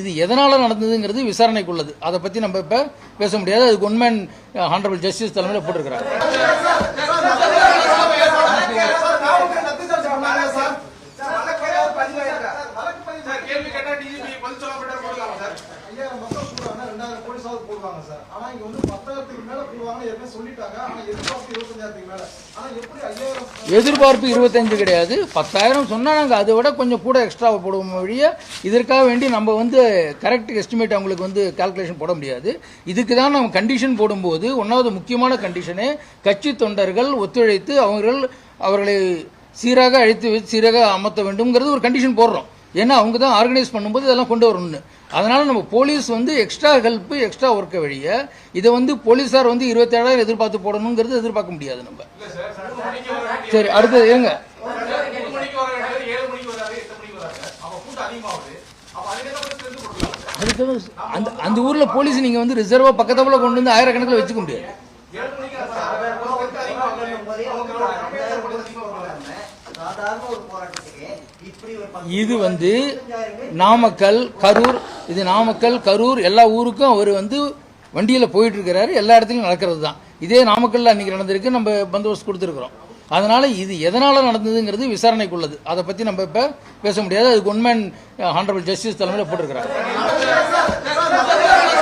இது எதனால் நடந்ததுங்கிறது விசாரணைக்குள்ளது. அதை பற்றி நம்ம இப்போ பேச முடியாது. அதுக்கு ஒன்மேன் ஹானரபிள் ஜஸ்டிஸ் தலைமையில் போட்டிருக்கிறாங்க. எதிர்பார்ப்பு 25 கிடையாது, 10,000 சொன்னா நாங்கள் அதை விட கொஞ்சம் கூட எக்ஸ்ட்ரா போடுவோம் வழிய இதற்காக வேண்டி நம்ம கரெக்ட் எஸ்டிமேட் அவங்களுக்கு கால்குலேஷன் போட முடியாது. இதுக்கு தான் நம்ம கண்டிஷன் போடும்போது ஒன்றாவது முக்கியமான கண்டிஷனே கட்சி தொண்டர்கள் ஒத்துழைத்து அவர்களை சீராக சீராக அமர்த்த வேண்டும்ங்கிறது ஒரு கண்டிஷன் போடுறோம். ஏன்னா அவங்க தான் ஆர்கனைஸ் பண்ணும்போது இதெல்லாம் கொண்டு வரணும்னு. அதனால நம்ம போலீஸ் எக்ஸ்ட்ரா ஹெல்ப் எக்ஸ்ட்ரா ஒர்க்கை வழிய இதை போலீஸார் 27,000 எதிர்பார்த்து போடணுங்கிறது எதிர்பார்க்க முடியாது நம்ம. சரி, அடுத்தது ஏங்க அந்த ஊர்ல போலீஸ் நீங்க ரிசர்வா பக்கத்துல கொண்டு வந்து ஆயிரக்கணக்கில் வச்சுக்க முடியாது. இது நாமக்கல் கரூர் எல்லா ஊருக்கும் அவர் வண்டியில் போயிட்டு இருக்கிறாரு. எல்லா இடத்துலையும் நடக்கிறது தான். இதே நாமக்கல்ல அன்னைக்கு நடந்திருக்கு. நம்ம பந்தோபஸ்து கொடுத்துருக்கிறோம். அதனால இது எதனால் நடந்ததுங்கிறது விசாரணைக்குள்ளது. அதை பற்றி நம்ம இப்போ பேச முடியாது. அதுக்கு ஒன்மேன் ஹானரபிள் ஜஸ்டிஸ் தலைமையில் போட்டிருக்கிறாங்க.